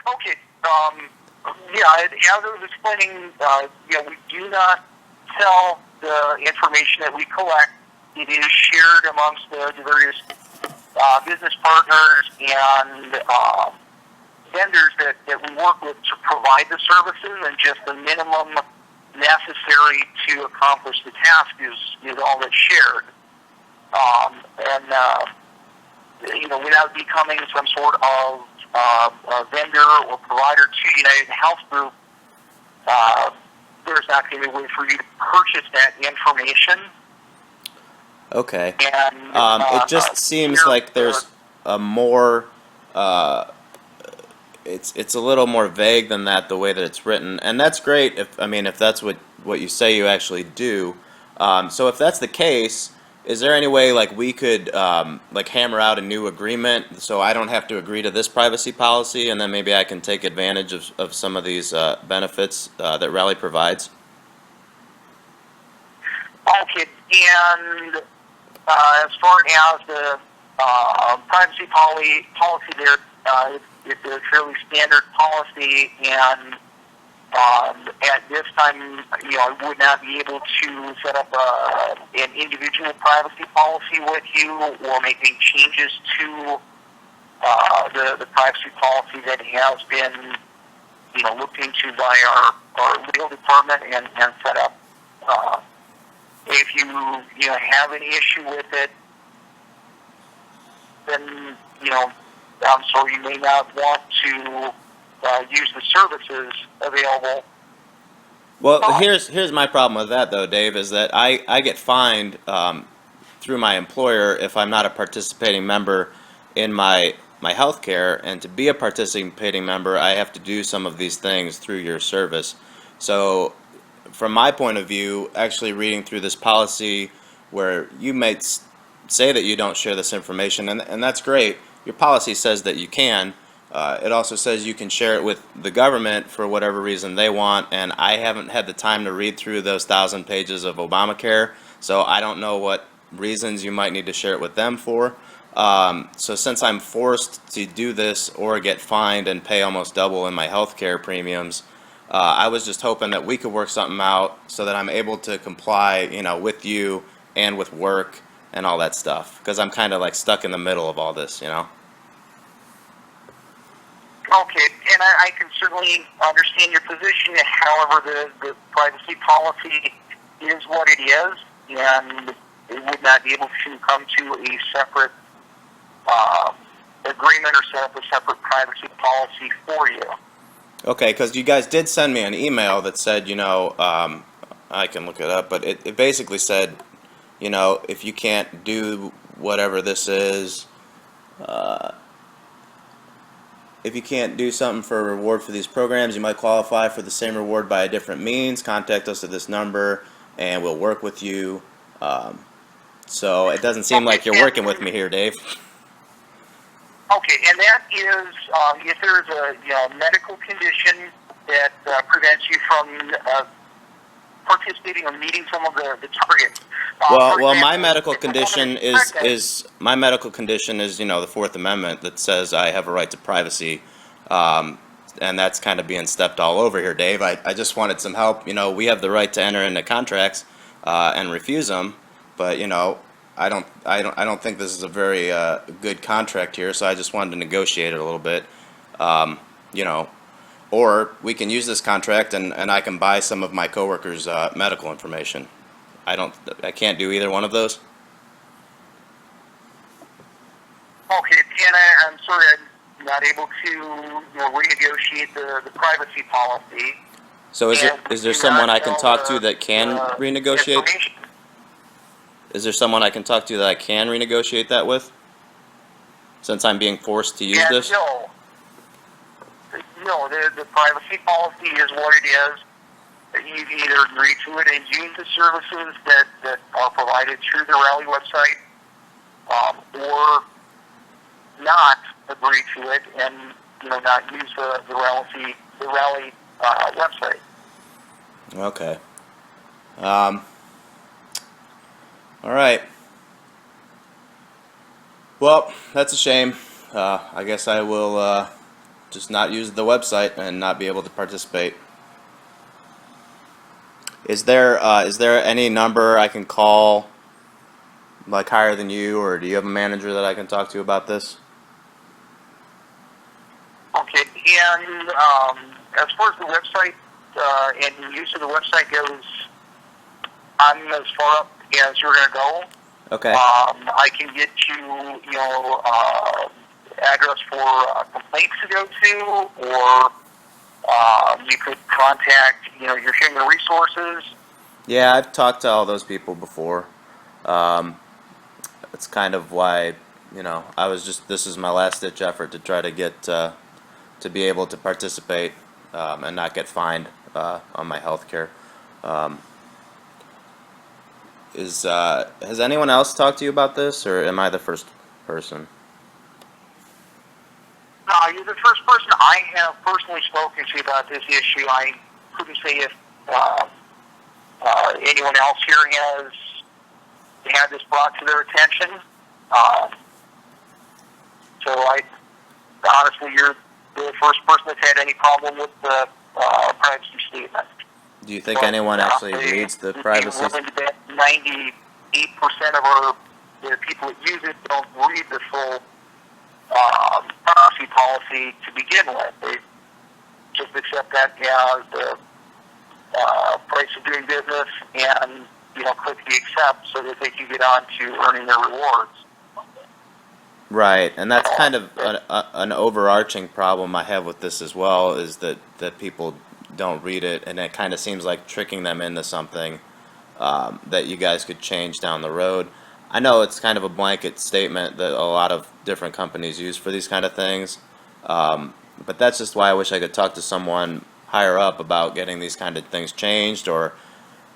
Okay. As I was explaining, we do not sell the information that we collect. It is shared amongst the various business partners and vendors that we work with to provide the services, and just the minimum necessary to accomplish the task is all that's shared. Without becoming some sort of a vendor or provider to United Health Group, there's not going to be a way for you to purchase that information. Okay. And it just seems like there's a more. It's a little more vague than that, the way that it's written, and that's great. If that's what you say you actually do. So if that's the case, is there any way like we could hammer out a new agreement so I don't have to agree to this privacy policy, and then maybe I can take advantage of some of these benefits that Rally provides? Okay, and as far as the privacy policy there, it's a fairly standard policy, and at this time, I would not be able to set up an individual privacy policy with you or make any changes to the privacy policy that has been, looked into by our legal department and set up. If you have an issue with it, then I'm sorry, you may not want to use the services available. Well, here's my problem with that, though, Dave, is that I get fined through my employer if I'm not a participating member in my health care, and to be a participating member, I have to do some of these things through your service. So, from my point of view, actually reading through this policy where you might say that you don't share this information, and that's great. Your policy says that you can. It also says you can share it with the government for whatever reason they want, and I haven't had the time to read through those 1,000 pages of Obamacare, so I don't know what reasons you might need to share it with them for. So since I'm forced to do this or get fined and pay almost double in my health care premiums, I was just hoping that we could work something out so that I'm able to comply, with you and with work and all that stuff, because I'm kind of like stuck in the middle of all this, Okay, and I can certainly understand your position. However, the privacy policy is what it is, and it would not be able to come to a separate agreement or set up a separate privacy policy for you. Okay, because you guys did send me an email that said, I can look it up, but it basically said, if you can't do whatever this is, if you can't do something for a reward for these programs, you might qualify for the same reward by a different means. Contact us at this number, and we'll work with you. So it doesn't seem like you're working with me here, Dave. Okay, and that is if there's a medical condition that prevents you from participating or meeting some of the targets. Well, my medical condition is the Fourth Amendment that says I have a right to privacy, and that's kind of being stepped all over here, Dave. I just wanted some help. We have the right to enter into contracts and refuse them, but I don't think this is a very good contract here. So I just wanted to negotiate it a little bit, Or we can use this contract and I can buy some of my coworkers' medical information. I can't do either one of those. Okay, and I'm sorry, I'm not able to renegotiate the privacy policy. So is there someone I can talk to that can renegotiate? Is there someone I can talk to that I can renegotiate that with? Since I'm being forced to use this? No, the privacy policy is what it is. You can either agree to it and use the services that are provided through the Rally website, or not agree to it and not use the Rally website. Okay. All right. Well, that's a shame. I guess I will just not use the website and not be able to participate. Is there any number I can call, like higher than you, or do you have a manager that I can talk to about this? Okay, and as far as the website and use of the website goes, I'm as far up as you're going to go. Okay. I can get you, address for complaints to go to, or you could contact, your human resources. Yeah, I've talked to all those people before. That's kind of why, this is my last ditch effort to try to get to be able to participate and not get fined on my health care. Has anyone else talked to you about this, or am I the first person? You're the first person I have personally spoken to about this issue. I couldn't say if anyone else here has had this brought to their attention. Honestly, you're the first person that's had any problem with the privacy statement. Do you think anyone actually reads the privacy? 98% of the people that use it don't read the full privacy policy to begin with. They just accept that as the price of doing business and click the accept so that they can get on to earning their rewards. Right, and that's kind of an overarching problem I have with this as well, is that people don't read it, and it kind of seems like tricking them into something that you guys could change down the road. I know it's kind of a blanket statement that a lot of different companies use for these kind of things, but that's just why I wish I could talk to someone higher up about getting these kind of things changed, or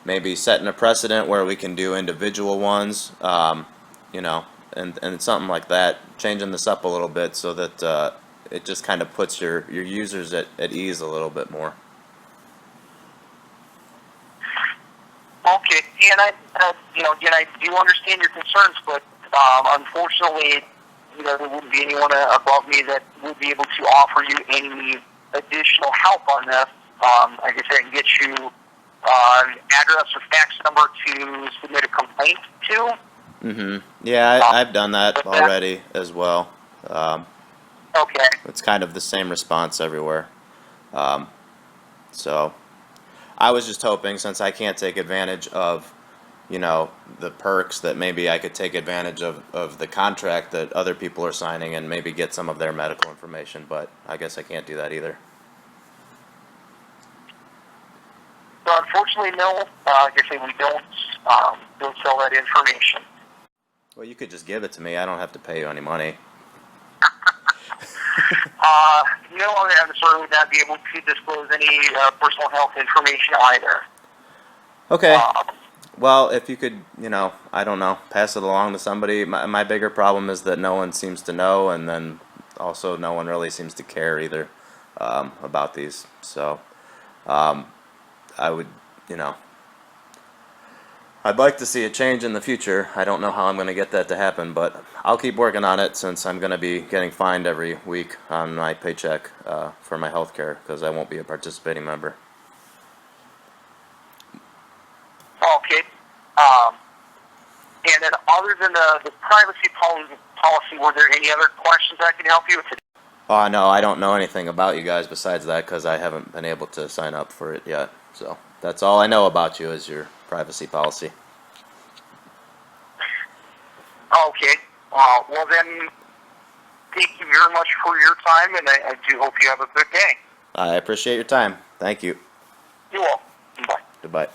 maybe setting a precedent where we can do individual ones, and something like that, changing this up a little bit so that it just kind of puts your users at ease a little bit more. Okay, and I do understand your concerns, but unfortunately, there wouldn't be anyone above me that would be able to offer you any additional help on this. Like I said, I can get you an address or fax number to submit a complaint to. Yeah, I've done that already as well. Okay. It's kind of the same response everywhere. So I was just hoping, since I can't take advantage of, the perks, that maybe I could take advantage of the contract that other people are signing and maybe get some of their medical information, but I guess I can't do that either. So unfortunately, no. Like I say, we don't sell that information. Well, you could just give it to me. I don't have to pay you any money. No, I'm sorry, would not be able to disclose any personal health information either. Okay. Well, if you could, I don't know, pass it along to somebody. My bigger problem is that no one seems to know, and then also no one really seems to care either about these. So I would, I'd like to see a change in the future. I don't know how I'm going to get that to happen, but I'll keep working on it, since I'm going to be getting fined every week on my paycheck for my health care, because I won't be a participating member. Okay. And then other than the privacy policy, were there any other questions I can help you with today? No, I don't know anything about you guys besides that, because I haven't been able to sign up for it yet. So that's all I know about you, is your privacy policy. Okay. Well then, thank you very much for your time, and I do hope you have a good day. I appreciate your time. Thank you. You're welcome. Bye. Goodbye.